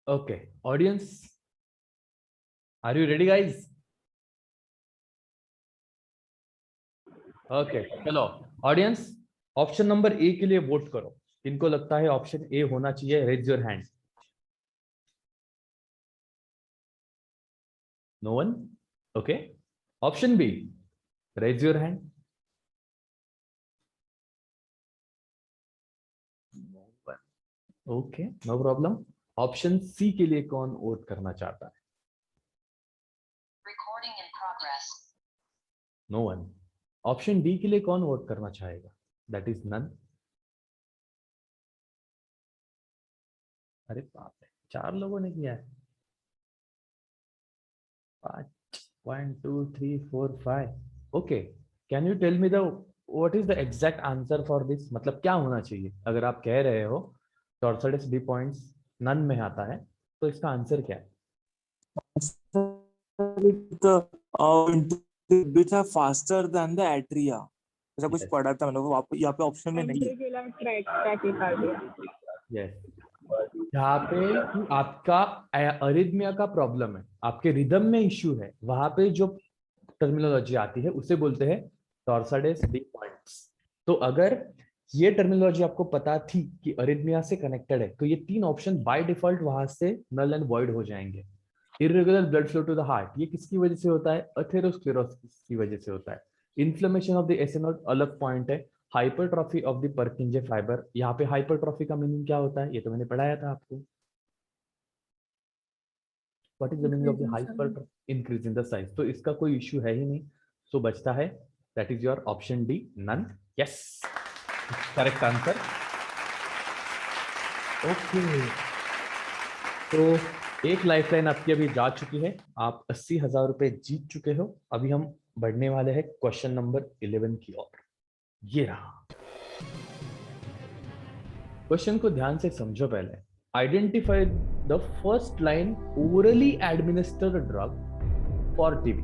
Okay audience, are you ready guys? Okay चलो audience, option number A के लिए vote करो। किनको लगता है ऑप्शन ए होना चाहिए? Raise your hand. No one? Okay, option B, raise your hand. Okay no problem. Option C के लिए कौन वोट करना चाहता है? No one. ऑप्शन डी के लिए कौन वोट करना चाहेगा? That is none. अरे बाप रे, 4 लोगों ने किया है। 5 1 2 3 4 5। Okay, can you tell me the what is the exact answer for this? मतलब क्या होना चाहिए? अगर आप कह रहे हो टॉर्सोइडस बी पॉइंट्स नन में आता है, तो इसका आंसर क्या है? Bits are faster than the atria. ऐसा कुछ Yes. पढ़ा था मैंने, वो यहाँ पे ऑप्शन में नहीं है। यस, जहाँ पे कि आपका अरिथमिया का प्रॉब्लम है, आपके रिदम में इश्यू है, वहां पे जो टर्मिनोलॉजी आती है उसे बोलते हैं टॉर्सोइडस बी पॉइंट्स। तो अगर ये टर्मिनोलॉजी आपको पता थी कि अरिथमिया से कनेक्टेड है, तो ये 3 ऑप्शन बाय डिफॉल्ट वहां से नल एंड वॉइड हो जाएंगे। Irregular blood flow to the heart, ये किसकी वजह से होता है? अथेरोस्क्लेरोसिस की वजह से होता है। Inflammation of the AC node अलग पॉइंट है। हाइपरट्रॉफी ऑफ द पर्किंजे फाइबर, यहाँ पे हाइपरट्रॉफी का मीनिंग क्या होता है? ये तो मैंने पढ़ाया था आपको। What is the meaning of the hyper? Increase in the size. तो इसका कोई इश्यू है ही नहीं, सो बचता है that is your option D, none. Yes, correct answer. Okay, तो एक लाइफलाइन आपकी अभी जा चुकी है, आप 80,000 रुपए जीत चुके हो। अभी हम बढ़ने वाले हैं क्वेश्चन नंबर 11 की ओर। ये रहा क्वेश्चन, को ध्यान से समझो पहले। Identify the first line orally administered drug for TB.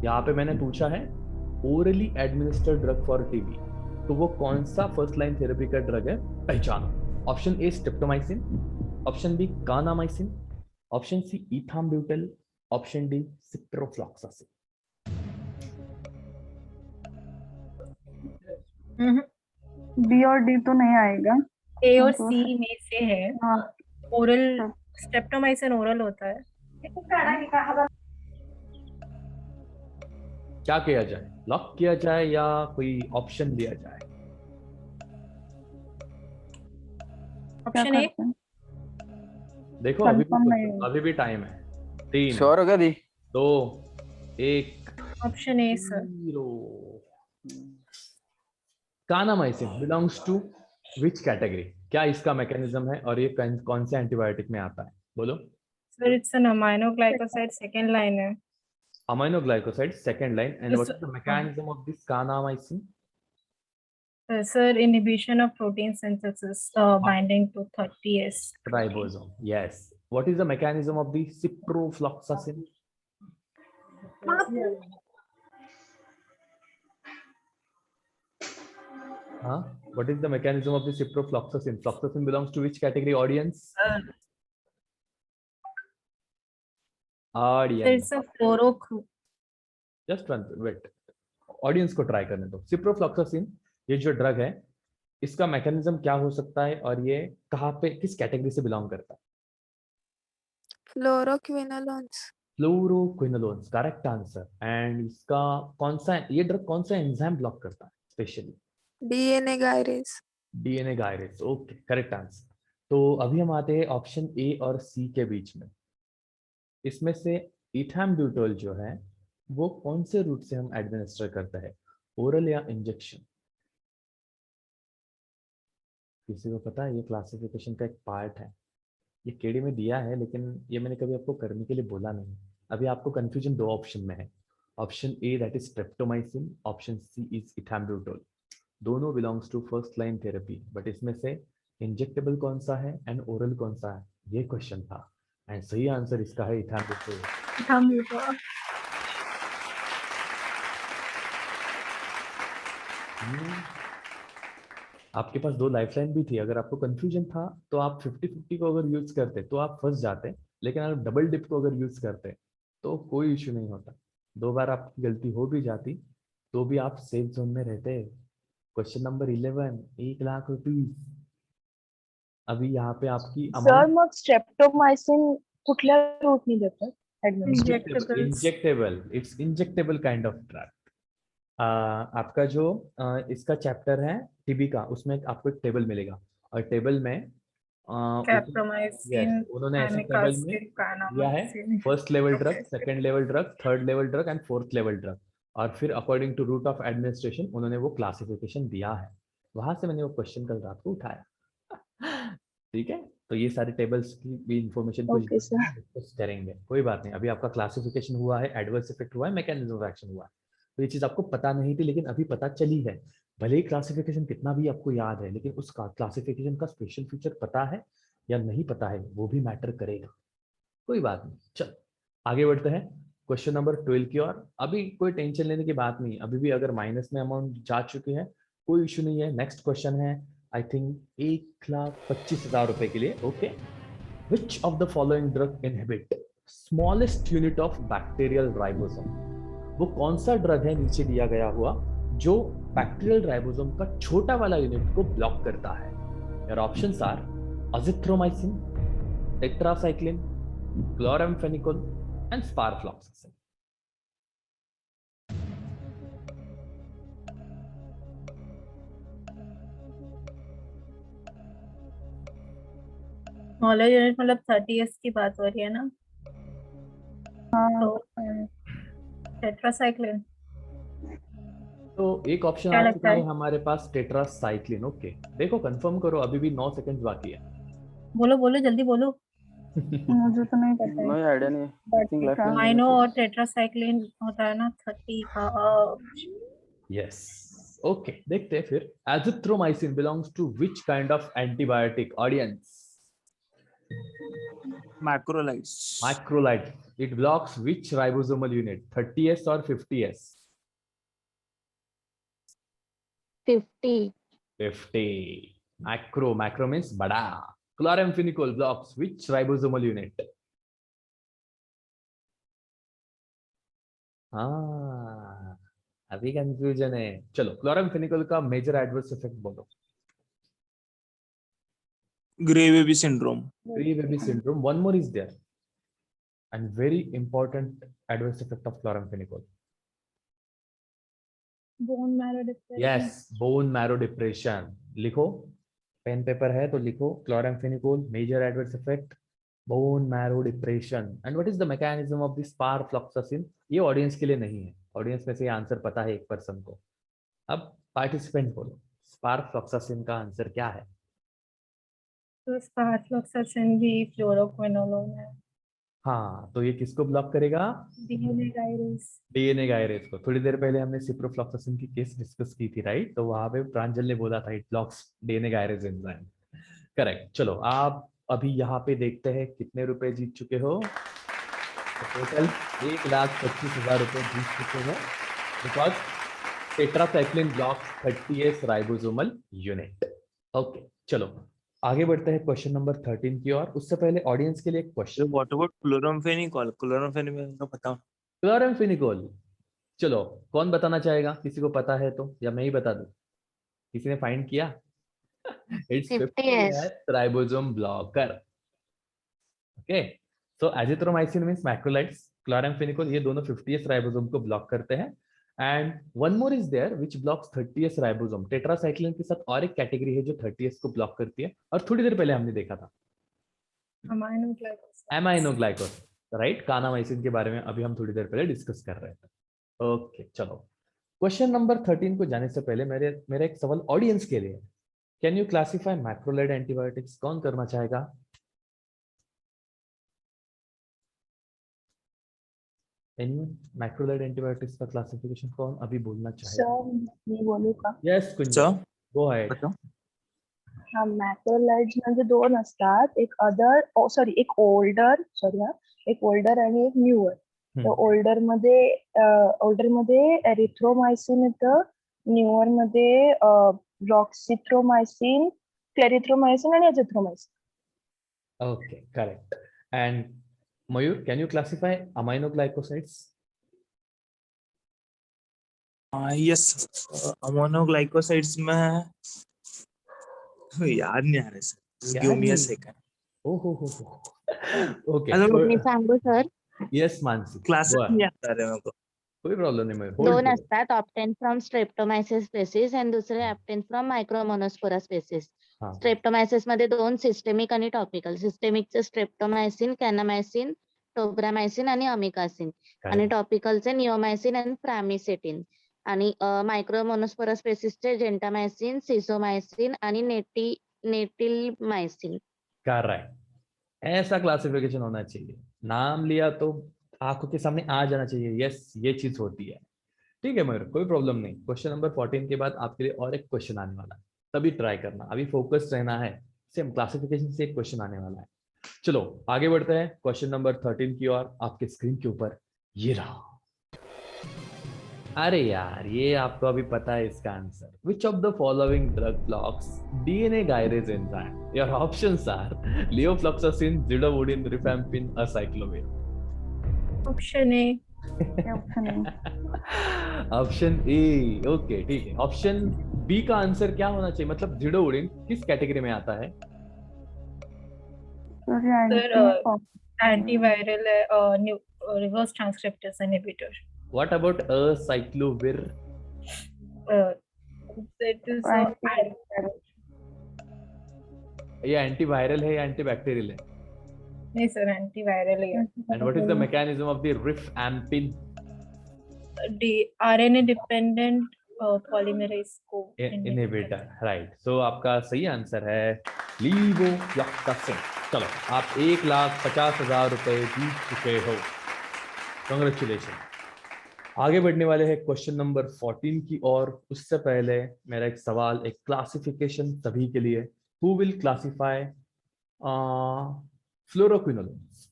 यहाँ पे मैंने पूछा है orally administered drug for TB, तो वो कौन सा फर्स्ट लाइन थेरेपी का ड्रग है? पहचानो। Option A streptomycin, option B kanamycin, option C ethambutol, option D ciprofloxacin. B और डी तो नहीं आएगा। ए और सी में से है। हाँ, ओरल स्ट्रेप्टोमाइसिन ओरल होता है। क्या किया जाए? लॉक किया जाए या कोई ऑप्शन दिया जाए? Option A. देखो अभी भी टाइम है। 3 श्योर हो गया दी? 2 1। Option A sir. Kanamycin belongs to which category? क्या इसका मैकेनिज्म है और ये कौन से एंटीबायोटिक में आता है? बोलो sir. It's an amino glycoside, second line है। Amino glycoside second line. And what is the mechanism of this kanamycin? Sir inhibition of protein synthesis binding to 30S ribosome. Yes. What is the mechanism of the ciprofloxacin? What is the mechanism of the ciprofloxacin? Floxacin belongs to which category, audience? It's a fluorochromic. Just one wait, audience को try करने दो। ciprofloxacin ये जो drug है, इसका mechanism क्या हो सकता है और ये कहाँ पे, किस कैटेगरी से बिलोंग करता है? Fluoroquinolones. Fluoroquinolones, correct answer. And इसका कौन सा, ये ड्रग कौन सा एंजाइम ब्लॉक करता है specially? DNA gyrase. DNA gyrase, okay correct answer. तो अभी हम आते हैं ऑप्शन ए और सी के बीच में। इसमें से इथाम्ब्यूटोल जो है वो कौन से रूट से हम एडमिनिस्टर करते हैं, ओरल या इंजेक्शन? किसी को पता है? ये क्लासिफिकेशन का एक पार्ट है, ये केडी में दिया है, लेकिन ये मैंने कभी आपको करने के लिए बोला नहीं। अभी आपको कंफ्यूजन 2 ऑप्शन में है। Option A that is streptomycin, option C is ethambutol. दोनों belongs to first line therapy, but इसमें से इंजेक्टेबल कौन सा है एंड ओरल कौन सा है, ये क्वेश्चन था। एंड सही आंसर इसका है इथाम्ब्यूटोल। आपके पास 2 लाइफलाइन भी थी। अगर आपको कंफ्यूजन था तो आप 50-50 को अगर यूज करते तो आप फंस जाते, लेकिन आप डबल डिप को अगर यूज करते तो कोई इश्यू नहीं होता। 2 बार आपकी गलती हो भी जाती तो भी आप सेफ जोन में रहते। Question number 11, 1,00,000 rupees. अभी यहाँ पे आपकी सर अमाउंट मग स्ट्रेप्टोमायसिन कुठल्या रूटनी देतात administration? Injectable, it's injectable kind of drug. आपका जो इसका चैप्टर है टीबी का, उसमें आपको एक टेबल मिलेगा और टेबल में Captomycin, यस उन्होंने ऐसे टेबल में amikacin, दिया है kanamycin. First level drug, Okay. Second level drug, third level drug and fourth level drug. और फिर according to route of administration उन्होंने वो क्लासिफिकेशन दिया है। वहां से मैंने वो क्वेश्चन कल रात को उठाया। ठीक है, तो ये सारे टेबल्स की भी इंफॉर्मेशन कुछ ओके सर। डिस्कस करेंगे, कोई बात नहीं। अभी आपका क्लासिफिकेशन हुआ है, एडवर्स इफेक्ट हुआ है, मैकेनिज्म ऑफ एक्शन हुआ है, तो ये चीज आपको पता नहीं थी लेकिन अभी पता चली है। भले ही क्लासिफिकेशन कितना भी आपको याद है लेकिन उस क्लासिफिकेशन का स्पेशल फीचर पता है या नहीं पता है वो भी मैटर करेगा। कोई बात नहीं, चल आगे बढ़ते हैं क्वेश्चन नंबर 12 की ओर। अभी कोई टेंशन लेने की बात नहीं, अभी भी अगर माइनस में अमाउंट जा चुकी है कोई इशू नहीं है। नेक्स्ट क्वेश्चन है आई थिंक 1,25,000 रुपए के लिए। Okay, which of the following drug inhibit smallest unit of bacterial ribosome? वो कौन सा ड्रग है नीचे दिया गया हुआ जो बैक्टीरियल राइबोसोम का छोटा वाला यूनिट को ब्लॉक करता है? Your options are azithromycin, tetracycline, chloramphenicol and sparfloxacin. Smaller unit मतलब 30s की बात हो रही है ना? तो टेट्रासाइक्लिन तो एक ऑप्शन क्या आ लगता चुका है है? हमारे पास टेट्रासाइक्लिन। ओके, देखो कंफर्म करो, अभी भी 9 सेकंड्स बाकी है। बोलो बोलो जल्दी बोलो. मुझे तो नहीं पता है कोई आइडिया नहीं है। I think left hand माइनो में और टेट्रासाइक्लिन होता है ना 30 का. यस, ओके देखते हैं फिर। Azithromycin belongs to which kind of antibiotic audience? macrolides. Macrolide. It blocks which ribosomal unit, 30S or 50S? 50. 50. Macro means bada. Chloramphenicol blocks which ribosomal unit? हाँ, अभी कंफ्यूजन है। चलो क्लोराम्फेनिकोल का मेजर एडवर्स इफेक्ट बोलो। Gray baby syndrome. Gray baby syndrome. One more is there, and very important adverse effect of chloramphenicol. Bone marrow depression. Yes, bone marrow depression. लिखो, pen paper है तो लिखो। Chloramphenicol major adverse effect, bone marrow depression. And what is the mechanism of this sparfloxacin? ये audience के लिए नहीं है, audience में से ये आंसर पता है एक पर्सन को। अब पार्टिसिपेंट बोलो, स्पारफ्लॉक्सासिन का आंसर क्या है? तो स्पारफ्लॉक्सासिन भी फ्लोरोक्विनोलोन है. हाँ, तो ये किसको ब्लॉक करेगा? डीएनए गायरेस. डीएनए गायरेज को। थोड़ी देर पहले हमने सिप्रोफ्लॉक्सासिन की केस डिस्कस की थी, राइट? तो वहां पे प्रांजल ने बोला था it blocks DNA gyrase enzyme. Correct. चलो आप अभी यहाँ पे देखते हैं कितने रुपए जीत चुके हो। टोटल 1,25,000 रुपए जीत चुके हो because tetracycline blocks 30S ribosomal unit. Okay, चलो आगे बढ़ते हैं क्वेश्चन नंबर 13 की ओर। उससे पहले ऑडियंस के लिए एक So question. what about chloramphenicol? Chloramphenicol का पता? क्लोराम्फेनिकोल, चलो कौन बताना चाहेगा? किसी को पता है तो, या मैं ही बता दूं? किसी ने फाइंड किया? It's 50S. Ribosome blocker. Okay, so azithromycin means macrolides, chloramphenicol ये दोनों 50S राइबोसोम को ब्लॉक करते हैं। And one more is there which blocks 30S ribosome. Tetracycline के साथ और एक कैटेगरी है जो 30S को ब्लॉक करती है और थोड़ी देर पहले हमने देखा था amino glycoside. Amino glycoside, right? Kanamycin के बारे में अभी हम थोड़ी देर पहले डिस्कस कर रहे थे। ओके, चलो क्वेश्चन नंबर 13 को जाने से पहले मेरा एक सवाल ऑडियंस के लिए। Can you classify macrolide antibiotics? कौन करना चाहेगा? एनीवन? मैक्रोलाइड एंटीबायोटिक्स का क्लासिफिकेशन कौन अभी बोलना चाहेगा? सर मी बोलू का? यस कुंजा, Sir, गो अहेड। बताओ. हा, मॅक्रोलाइड्स म्हणजे दोन असतात, एक अदर सॉरी एक ओल्डर आणि एक न्यूअर. तर ओल्डर मध्ये एरिथ्रोमायसिन येतं, न्यूअर मध्ये रॉक्सिथ्रोमायसिन, क्लेरिथ्रोमायसिन आणि azithromycin. Okay, correct. And Mayur, can you classify amino glycosides? Yes, amino glycosides में याद नहीं आ रहा sir, just give me a second. Okay, मी सांगू सर, यस मानसी, क्लासेस बर, नहीं याद आ रहे मेरे को. कोई प्रॉब्लेम नहीं मयूर, होल्ड दोन करो. असतात, ऑप्टेन फ्रॉम स्ट्रेप्टोमायसिस स्पेसिस आणि दुसरे ऑप्टेन फ्रॉम मायक्रोमोनोस्पोरा स्पेसिस. हाँ, स्ट्रेप्टोमायसिस मध्ये दोन सिस्टेमिक आणि टॉपिकल. सिस्टेमिकचे स्ट्रेप्टोमायसिन, कॅनामायसिन, टोब्रामायसिन आणि अमिकासिन, आणि correct. टॉपिकलचे निओमायसिन आणि फ्रॅमिसेटिन, आणि मायक्रोमोनोस्पोरा स्पेसिसचे जेंटामायसिन, सिसोमायसिन आणि नेटिलमायसिन. करेक्ट. ऐसा क्लासिफिकेशन होना चाहिए, नाम लिया तो आंखों के सामने आ जाना चाहिए, यस ये चीज होती है. ठीक है मयूर, कोई प्रॉब्लम नहीं. क्वेश्चन नंबर 14 के बाद आपके लिए और एक क्वेश्चन आने वाला है, तभी ट्राई करना, अभी फोकस रहना है. सेम क्लासिफिकेशन से एक क्वेश्चन आने वाला है. चलो आगे बढ़ते हैं क्वेश्चन नंबर 13 की ओर. आपके स्क्रीन के ऊपर ये रहा. अरे यार, ये आपको अभी पता है इसका answer. Which of the following drug blocks DNA gyrase enzyme? Your options are levofloxacin, zidovudine, rifampin, acyclovir. Option A. Option A. Okay ठीक है. ऑप्शन बी का आंसर क्या होना चाहिए? मतलब जिडोवुडिन किस कैटेगरी में आता है? सर एंटीवायरल है, reverse transcriptase inhibitor. What about acyclovir? That is ये एंटीवायरल है या एंटीबैक्टीरियल है? नहीं सर, एंटीवायरल है. And what is the mechanism of the rifampin? RNA dependent polymerase को इनहिबिटर. राइट. सो आपका सही आंसर है लिवोफ्लॉक्सासिन. चलो आप 1,50,000 रुपए जीत चुके हो. कांग्रेचुलेशन. आगे बढ़ने वाले हैं क्वेश्चन नंबर 14 की ओर. उससे पहले मेरा एक सवाल, एक क्लासिफिकेशन सभी के लिए. Who will classify fluoroquinolones?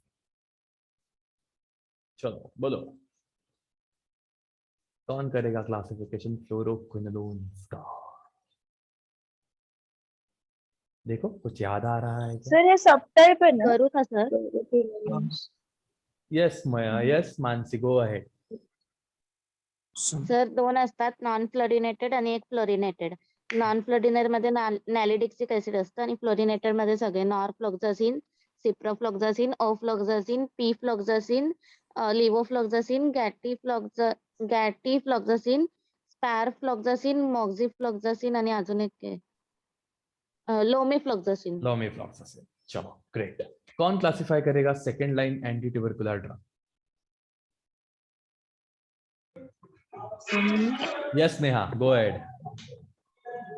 चलो बोलो, कौन करेगा क्लासिफिकेशन फ्लोरोक्विनोलोन्स का? देखो कुछ याद आ रहा है क्या? सर हे सबटाइप आहे ना? करू का सर? यस मया, yes Mansi, go ahead. Sir दोन असतात, नॉन फ्लोरिनेटेड आणि एक फ्लोरिनेटेड. नॉन फ्लोरिनेटेड मध्ये नॅलिडिक्सिक ऍसिड असतं आणि फ्लोरिनेटेड मध्ये सगळे नॉरफ्लोक्सासिन, सिप्रोफ्लोक्सासिन, ओफ्लोक्सासिन, पीफ्लोक्सासिन, लिव्होफ्लोक्सासिन, गॅटिफ्लोक्सासिन, स्पॅरफ्लोक्सासिन, मॉक्झिफ्लोक्सासिन आणि अजून एक लोमिफ्लोक्सासिन. लोमिफ्लॉक्सासिन. चलो ग्रेट. कौन क्लासिफाई करेगा second line anti tubercular drug? Yes Neha, go ahead.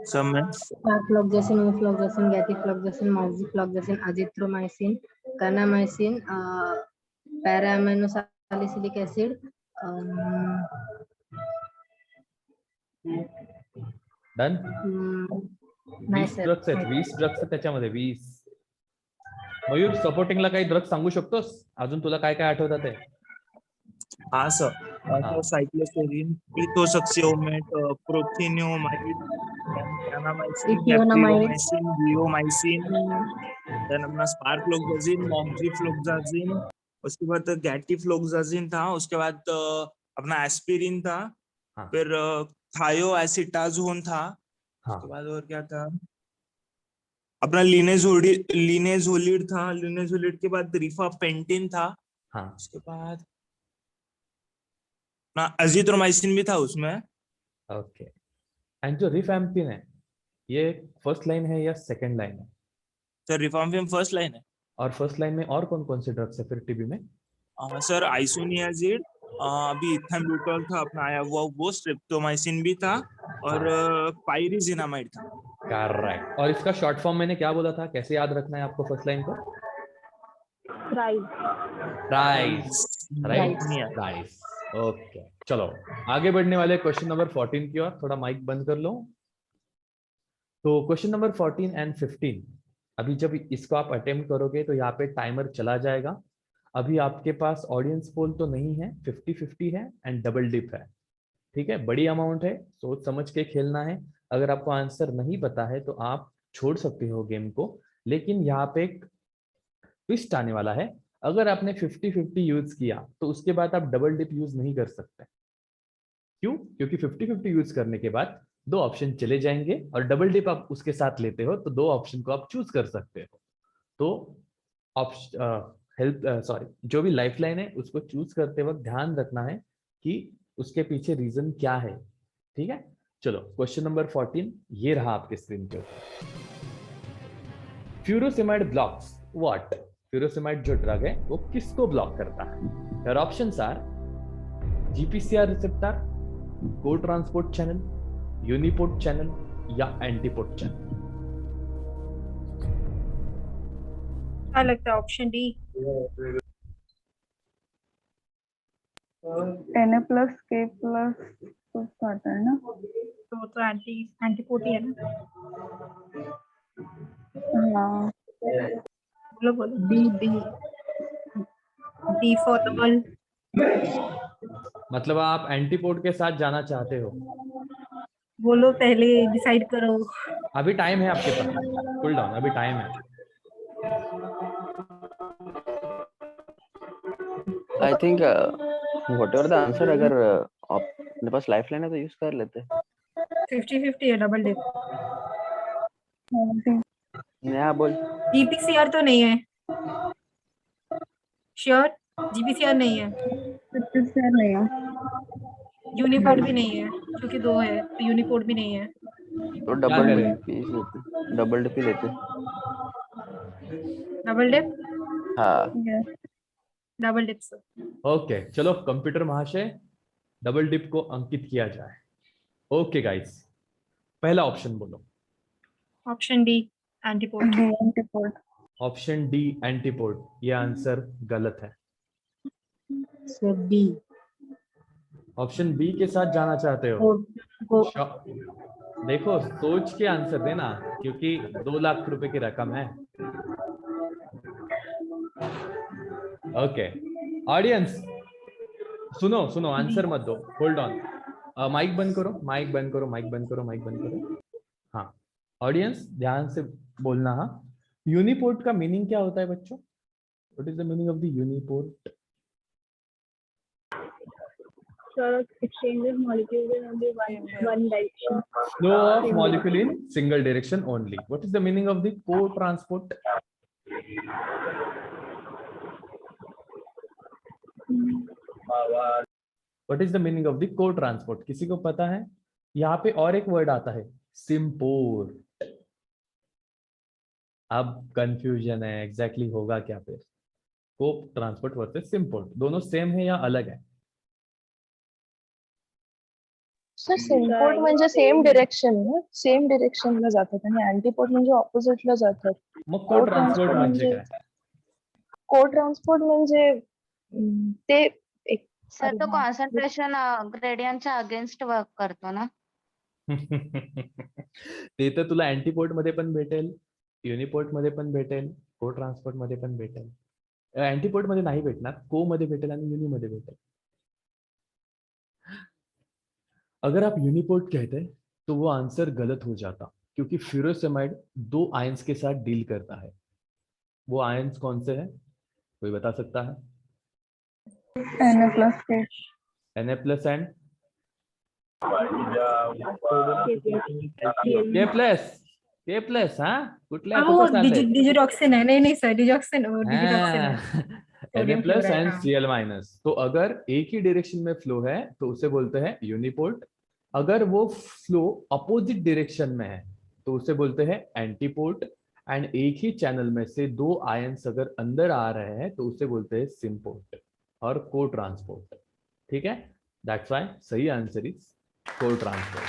सब में floxacin, ofloxacin, gatifloxacin, moxifloxacin, azithromycin, kanamycin, para aminosalicylic acid, done. नाही 20 सर. ड्रग्स आहेत, 20 ड्रग्स आहेत त्याच्यामध्ये, 20. मयूर, सपोर्टिंगला काही ड्रग सांगू शकतोस? अजून तुला काय काय आठवतात ते? हाँ सर, साइक्लोसेरिन, इथोसक्सियोमेट, प्रोथिनियोमाइड, कैनामाइसिन, हेप्टिरोमाइसिन, जियोमाइसिन, देन अपना स्पारफ्लोक्सासिन, मॉक्झिफ्लोक्सासिन, उसके बाद गैटिफ्लोक्सासिन था, उसके बाद अपना एस्पिरिन था, हाँ. फिर थायोएसिटाजोन था, हाँ. उसके बाद और क्या था, अपना लिनेजोलिड था, लिनेजोलिड के बाद रिफापेंटिन था, हाँ. उसके बाद ना अजिथ्रोमाइसिन भी था उसमें. ओके. एंड जो रिफैम्पिन है, ये फर्स्ट लाइन है या सेकंड लाइन है? सर रिफाम्पिन फर्स्ट लाइन है. और फर्स्ट लाइन में और कौन कौन से ड्रग्स है फिर टीबी में? सर आइसोनियाजिड, अभी इथाम्ब्यूटॉल था अपना आया हुआ, वो स्ट्रेप्टोमाइसिन भी था, और पाइरिजिनामाइड था. करेक्ट. और इसका शॉर्ट फॉर्म मैंने क्या बोला था, कैसे याद रखना है आपको फर्स्ट लाइन को? प्राइस. Right, price. ओके. चलो आगे बढ़ने वाले क्वेश्चन नंबर 14 की ओर. थोड़ा माइक बंद कर लो. तो क्वेश्चन नंबर 14 एंड 15, अभी जब इसको आप अटेम्प्ट करोगे तो यहाँ पे टाइमर चला जाएगा. अभी आपके पास ऑडियंस पोल तो नहीं है, 50-50 है एंड डबल डिप है. ठीक है, बड़ी अमाउंट है, सोच समझ के खेलना है. अगर आपको आंसर नहीं पता है तो आप छोड़ सकते हो गेम को, लेकिन यहाँ पे एक ट्विस्ट आने वाला है. अगर आपने 50-50 यूज किया तो उसके बाद आप डबल डिप यूज नहीं कर सकते। क्यों? क्योंकि 50-50 यूज करने के बाद 2 ऑप्शन चले जाएंगे और डबल डिप आप उसके साथ लेते हो तो 2 ऑप्शन को आप चूज कर सकते हो। तो जो भी लाइफलाइन है उसको चूज करते वक्त ध्यान रखना है कि उसके पीछे रीजन क्या है। ठीक है, चलो क्वेश्चन नंबर 14 ये रहा आपके स्क्रीन के ऊपर। Furosemide blocks what? फ्यूरोसेमाइड जो ड्रग है वो किसको ब्लॉक करता है? Your options are GPCR receptor, cotransport channel, uniport channel या एंटीपोर्ट चैनल। क्या लगता है option D? Na plus K plus कुछ आता है ना? तो एंटीपोड ही है ना? हाँ, बोलो बोलो। डी फॉर द बल। मतलब आप एंटीपोर्ट के साथ जाना चाहते हो? बोलो, पहले डिसाइड करो। अभी टाइम है आपके पास, कूल डाउन, अभी टाइम है। I think whatever the answer, अगर अपने पास लाइफलाइन है तो यूज कर लेते हैं। 50-50 है डबल डिप। नया बोल। जीपीसीआर तो नहीं है? श्योर जीपीसीआर नहीं है? से नहीं है। यूनिपोर्ट भी नहीं है क्योंकि 2 है, तो यूनिपोर्ट भी नहीं है। तो डबल डिप ही लेते। Double dip? हाँ, डबल डिप से। ओके चलो कंप्यूटर महाशय, डबल डिप को अंकित किया जाए। ओके गाइस, पहला ऑप्शन बोलो। Option D antipode. Antipode. Option D antipode, ये आंसर गलत है। Sir D. ऑप्शन बी के साथ जाना चाहते हो? गो। देखो सोच के आंसर देना, क्योंकि 2 लाख रुपए की रकम है। ओके ऑडियंस, सुनो सुनो, आंसर मत दो, होल्ड ऑन। माइक बंद करो, माइक बंद करो, माइक बंद करो, माइक बंद करो। हाँ ऑडियंस ध्यान से बोलना। हाँ, यूनिपोर्ट का मीनिंग क्या होता है बच्चों? What is the meaning of the uniport? Exchanges molecules in only one direction. Flow of molecule in single direction only. What is the meaning of the co-transport? What is the meaning of the co-transport? किसी को पता है? यहाँ पे और एक word आता है, सिम्पोर्ट। अब कंफ्यूजन है, एग्जैक्टली होगा क्या फिर? को ट्रांसपोर्ट वर्सेस सिम्पोर्ट, दोनों सेम है या अलग है? सर सिम्पोर्ट म्हणजे सेम डिरेक्शनला जातात आणि अँटीपोर्ट म्हणजे ऑपोजिटला जातात. मग को ट्रान्सपोर्ट म्हणजे काय? को ट्रान्सपोर्ट म्हणजे ते एक सर तो कॉन्सन्ट्रेशन ग्रेडियंटच्या अगेन्स्ट वर्क करतो ना. ते तर तुला अँटीपोर्ट मध्ये पण भेटेल, युनिपोर्ट मध्ये पण भेटेल, को ट्रान्सपोर्ट मध्ये पण भेटेल. अँटीपोर्ट मध्ये नाही भेटणार, को मध्ये भेटेल आणि युनि मध्ये भेटेल. अगर आप यूनिपोर्ट कहते तो वो आंसर गलत हो जाता, क्योंकि फ्यूरोसेमाइड 2 आयंस के साथ डील करता है। वो आयंस कौन से हैं? कोई बता सकता है? Na plus K. Na plus and के प्लस. हाँ कुठल्या कुठं चाललंय? डिजिटॉक्सिन है? नहीं सर, डिजॉक्सिन और डिजिटॉक्सिन है. Na plus and Cl minus. तो अगर एक ही डायरेक्शन में फ्लो है तो उसे बोलते हैं यूनिपोर्ट. अगर वो फ्लो अपोजिट डायरेक्शन में है तो उसे बोलते हैं एंटीपोर्ट. एंड एक ही चैनल में से 2 आयंस अगर अंदर आ रहे हैं तो उसे बोलते हैं सिम्पोर्ट और को ट्रांसपोर्ट. ठीक है, दैट्स व्हाई सही आंसर इज को ट्रांसपोर्ट.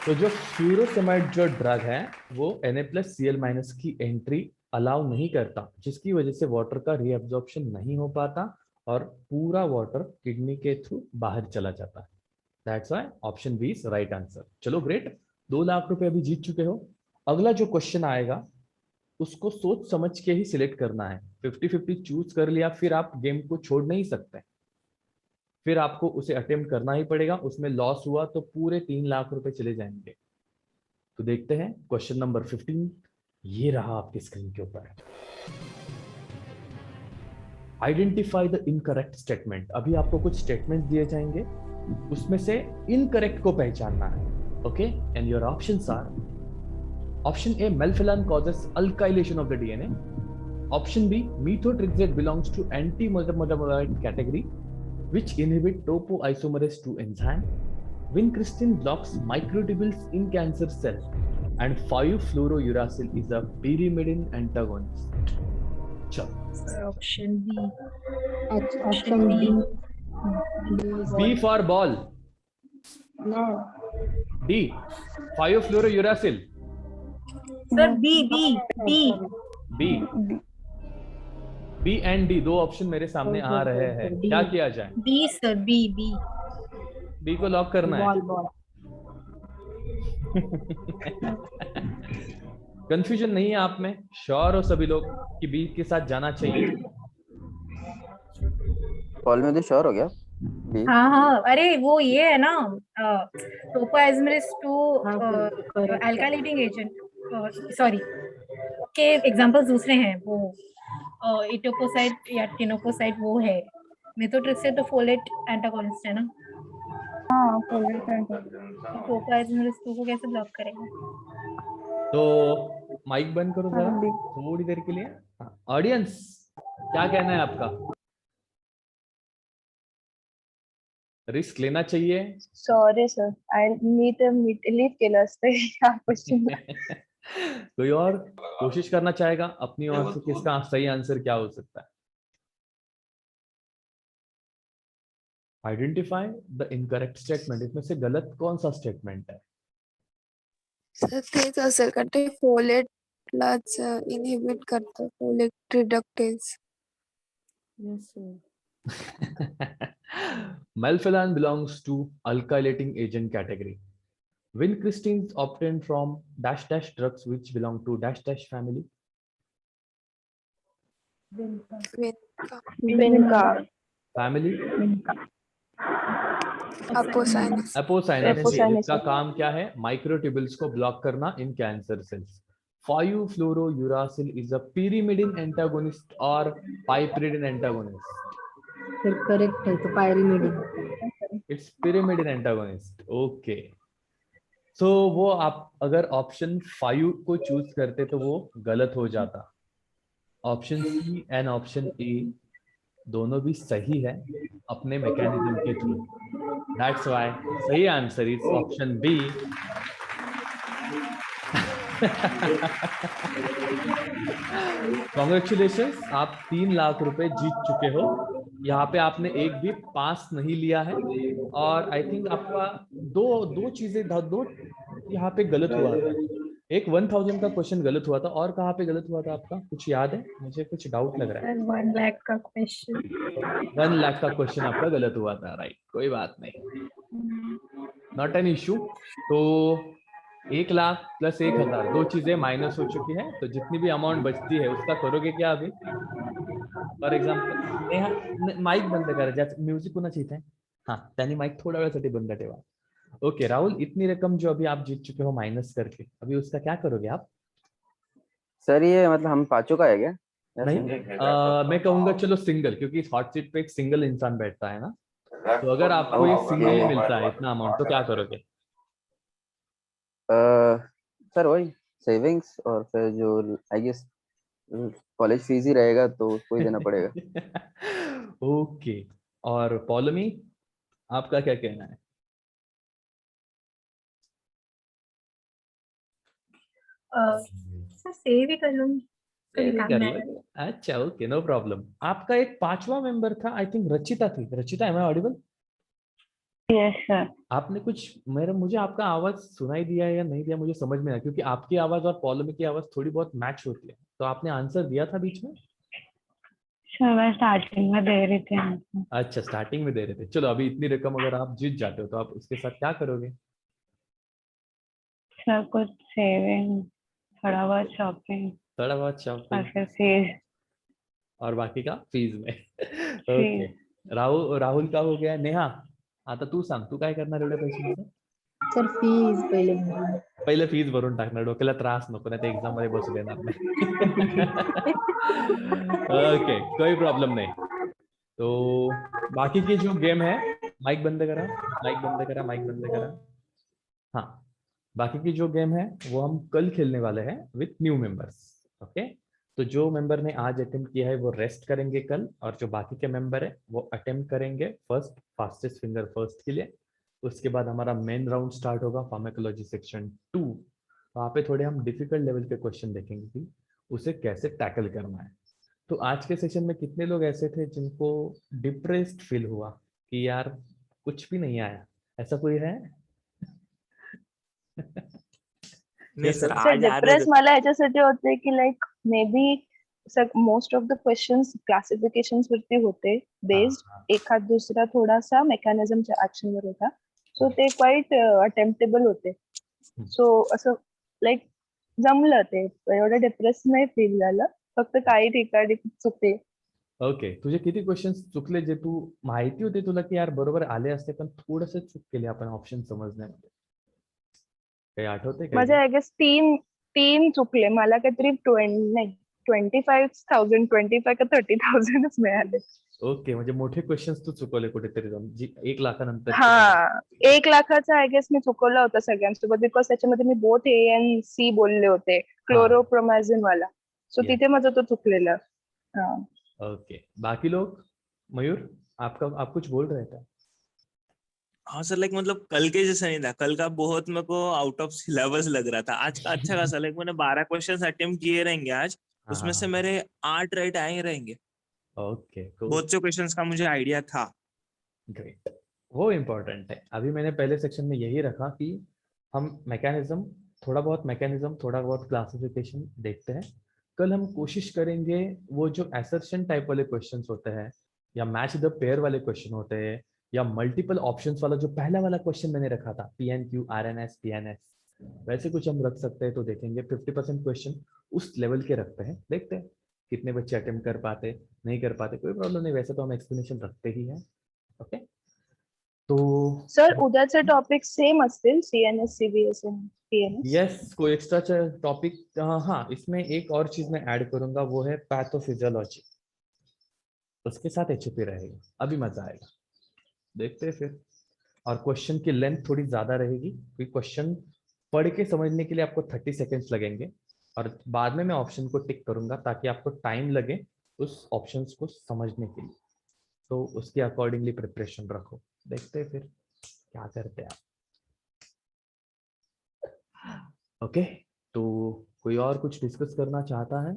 तो जो फ्यूरोसेमाइड जो ड्रग है वो Na+Cl- की एंट्री अलाउ नहीं करता, जिसकी वजह से वाटर का रीअब्जॉर्प्शन नहीं हो पाता और पूरा वाटर किडनी के थ्रू बाहर चला जाता है. That's why option B is right answer. चलो ग्रेट, 2 लाख रुपए अभी जीत चुके हो. अगला जो क्वेश्चन आएगा उसको सोच समझ के ही सिलेक्ट करना है. 50-50 चूज कर लिया फिर आप गेम को छोड़ नहीं सकते, फिर आपको उसे अटेम्प्ट करना ही पड़ेगा. उसमें लॉस हुआ तो पूरे 3 लाख रुपए चले जाएंगे. तो देखते हैं क्वेश्चन नंबर 15 ये रहा आपकी स्क्रीन के ऊपर। Identify the incorrect statement. अभी आपको कुछ स्टेटमेंट्स दिए जाएंगे, उसमें से इनकरेक्ट को पहचानना है। Okay, and your options are: option A, melphalan causes alkylation of the DNA. Option B, methotrexate belongs to anti-metabolite category, which inhibit topoisomerase 2 enzyme. Vincristine blocks microtubules in cancer cell, and 5-fluorouracil is a pyrimidine antagonist. चलो, option B. Option B. B for ball. No. D, 5-fluorouracil. Sir B B B. B, B and D, दो ऑप्शन मेरे सामने आ रहे हैं, क्या किया जाए? B sir, B B. B को लॉक करना है। Ball. कंफ्यूजन नहीं है आप में? श्योर हो सभी लोग कि बी के साथ जाना चाहिए? कॉल में तो श्योर हो गया बी। हाँ हाँ, अरे वो ये है ना, टोपोआइसोमरेस 2 correct. अल्काइलेटिंग एजेंट, सॉरी के एग्जांपल्स दूसरे हैं, वो इटोपोसाइट या टिनोपोसाइट वो है। मेथोट्रेक्सेट तो फोलेट एंटागोनिस्ट है ना, हाँ folate and टोपोआइसोमरेस 2 को कैसे ब्लॉक करेगा? तो माइक बंद करो जरा हाँ, B. थोड़ी देर के लिए। ऑडियंस, क्या कहना है आपका? रिस्क लेना चाहिए? Sorry sir, मी तर लीव केलं असतं या क्वेश्चन. कोई और कोशिश करना चाहेगा अपनी ओर से कि इसका सही आंसर क्या हो सकता है? Identify the incorrect statement. इसमें से गलत कौन सा स्टेटमेंट है? सर तेच असेल कारण ते फोलेटलाच इनहिबिट करतं, folate reductase. Yes, sir. Melphalan belongs to alkylating agent category. Vincristine is obtained from dash dash drugs which belong to dash dash family. Vinca. Family अपोसायनस. Apocynaceae, जिसका काम क्या है? माइक्रोट्यूबुल्स को ब्लॉक करना इन cancer cells. 5-fluorouracil is a pyrimidine antagonist or piperidine antagonist. Sir, correct है तो pyrimidine. It's pyrimidine antagonist. Okay. So वो आप अगर ऑप्शन 5 को चूज करते तो वो गलत हो जाता। Option C and option A दोनों भी सही है अपने मैकेनिज्म के थ्रू। दैट्स व्हाई सही answer is option B. Congratulations, आप 3 लाख रुपए जीत चुके हो। यहाँ पे आपने एक भी पास नहीं लिया है, और आई थिंक आपका दो चीजें दो यहाँ पे गलत हुआ था। एक 1000 का क्वेश्चन गलत हुआ था, और कहाँ पे गलत हुआ था आपका कुछ याद है? मुझे कुछ डाउट लग रहा है। 1 लाख का क्वेश्चन। 1 लाख का क्वेश्चन आपका गलत हुआ था, राइट? कोई बात नहीं, नॉट एन इशू। तो 1 लाख प्लस 1000 दो चीजें माइनस हो चुकी है, तो जितनी भी अमाउंट बचती है उसका करोगे क्या अभी? फॉर एक्झाम्पल माईक बंद करा, ज्याचं म्युझिक कोणाचं इथे? हाँ, त्यांनी माईक थोड्या वेळासाठी बंद ठेवा। ओके राहुल, इतनी रकम जो अभी आप जीत चुके हो माइनस करके, अभी उसका क्या करोगे आप? सर ये मतलब हम पांचों का है क्या? या नहीं, single? मैं कहूंगा चलो सिंगल, क्योंकि इस हॉट सीट पे एक सिंगल इंसान बैठता है ना। तो अगर आपको ये सिंगल मिलता है इतना अमाउंट, तो क्या करोगे? सर वही सेविंग्स, और फिर जो आई गेस कॉलेज फीस ही रहेगा तो उसको ही देना पड़ेगा। ओके, और पॉलमी आपका क्या कहना है? सर सेव ही कर लूंगी, कभी काम कर नहीं लो। आएगा। अच्छा, ओके, नो प्रॉब्लम। आपका एक 5वां मेंबर था, आई थिंक रचिता थी। Rachita, am I audible? Yes sir. आपने कुछ मुझे आपका आवाज सुनाई दिया या नहीं दिया मुझे समझ में आया, क्योंकि आपकी आवाज और पॉलमी की आवाज थोड़ी बहुत मैच होती है। तो आपने आंसर दिया था बीच में? सर मैं स्टार्टिंग में दे रही थी आंसर. अच्छा, स्टार्टिंग में दे रहे थे। चलो, अभी इतनी रकम अगर आप जीत जाते हो तो आप उसके साथ क्या करोगे? सर कुछ सेविंग, थोड़ा बहुत शॉपिंग थोड़ा बहुत और शॉपिंग फिर फीस. और बाकी का फीस में। ओके, राहुल का हो गया। नेहा, आता तू सांग, तू काय करणार एवढ्या पैशांचं? सर फीज पहिले भरून. पहिले फीज भरून टाकणार, डोक्याला त्रास नको, नाही ते एक्झाम मध्ये बसू देणार नाही. ओके, कोई प्रॉब्लम नहीं. तो बाकी की जो गेम है, माइक बंद करा, माइक बंद करा, माइक बंद करा. हाँ, बाकी की जो गेम है वो हम कल खेलने वाले हैं विथ न्यू मेंबर्स. ओके, तो जो मेंबर ने आज अटेम्प्ट किया है वो रेस्ट करेंगे कल, और जो बाकी के मेंबर है वो अटेम्प्ट करेंगे फर्स्ट फास्टेस्ट फिंगर फर्स्ट के लिए. उसके बाद हमारा मेन राउंड स्टार्ट होगा फार्माकोलॉजी सेक्शन 2. वहाँ पे थोड़े हम डिफिकल्ट लेवल के क्वेश्चन देखेंगे कि उसे कैसे टैकल करना है. तो आज के सेशन में कितने लोग ऐसे थे जिनको डिप्रेस्ड फील हुआ कि यार कुछ भी नहीं आया, ऐसा कोई है? नहीं Yes, सर, sir. सर आज आ रहे डिप्रेस थे. मला याच्यासाठी होते की like may be sir most of the questions क्लासिफिकेशन्स वरती होते बेस्ड. हाँ, एखाद दुसरा थोडासा मेकॅनिझमच्या ऍक्शन वर होता. सो ते क्वाईट अटेम्प्टेबल होते. सो असं लाईक जमलं, ते एवढं डिप्रेस नाही फील झालं, फक्त काही ठिकाणी चुकते. ओके, तुझे किती क्वेश्चन्स चुकले जे तू माहिती होते तुला की यार बरोबर आले असते पण थोडस चूक केली आपण ऑप्शन समजण्यामध्ये? काही आठवते माझे काही? आय गेस तीन चुकले. मला काहीतरी 25,000 25 का 30,000च मिळाले. ओके, म्हणजे मोठे क्वेश्चन्स तू चुकवले कुठेतरी जाऊन, जी 1 लाखानंतर. हा, 1 लाखाचा आय गेस मी चुकवला होता सगळ्यांसोबत, बिकॉज त्याच्यामध्ये मी बोथ ए आणि सी बोलले होते, क्लोरोप्रोमॅझिन वाला. सो Yes. तिथे माझं तो चुकलेलं. हा. ओके, बाकी लोग? मयूर, आप कुछ बोल रहे थे? हाँ सर, लाइक मतलब कल के जैसा नहीं था. कल का बहुत मेरे को आउट ऑफ सिलेबस लग रहा था. आज का अच्छा खासा, लाइक मैंने 12 क्वेश्चंस अटेम्प्ट किए रहेंगे आज. हाँ, उसमें हाँ, से हाँ. मेरे 8 राइट आए रहेंगे. Okay, cool. बहुत से क्वेश्चंस का मुझे आइडिया था. ग्रेट, वो इम्पोर्टेंट है. अभी मैंने पहले सेक्शन में यही रखा कि हम मैकेनिज्म, थोड़ा बहुत क्लासिफिकेशन देखते हैं. कल हम कोशिश करेंगे वो जो असर्शन टाइप वाले क्वेश्चंस होते हैं या मैच द पेयर वाले क्वेश्चन होते हैं या मल्टीपल ऑप्शंस वाला जो पहला वाला क्वेश्चन मैंने रखा था, PNQ, RNS, PNS, वैसे कुछ हम रख सकते हैं. तो देखेंगे 50% क्वेश्चन उस लेवल के रखते हैं, देखते हैं कितने बच्चे अटेम्प्ट कर पाते, नहीं कर पाते. कोई प्रॉब्लम नहीं, वैसे तो हम एक्सप्लेनेशन रखते ही हैं. ओके, तो सर उद्याचे टॉपिक सेम असतील, CNS, CBS आणि PNS? यस, कोई एक्स्ट्रा टॉपिक? हाँ, इसमें एक और चीज मैं ऐड करूंगा, वो है पैथोफिजियोलॉजी. उसके साथ HOP रहेगा, अभी मजा आएगा, देखते हैं फिर. और क्वेश्चन की लेंथ थोड़ी ज्यादा रहेगी क्योंकि क्वेश्चन पढ़ के समझने के लिए आपको 30 सेकेंड्स लगेंगे, और बाद में मैं ऑप्शन को टिक करूंगा ताकि आपको टाइम लगे उस ऑप्शंस को समझने के लिए. तो उसके अकॉर्डिंगली प्रिपरेशन रखो, देखते हैं फिर क्या करते हैं आप. ओके, तो कोई और कुछ डिस्कस करना चाहता है?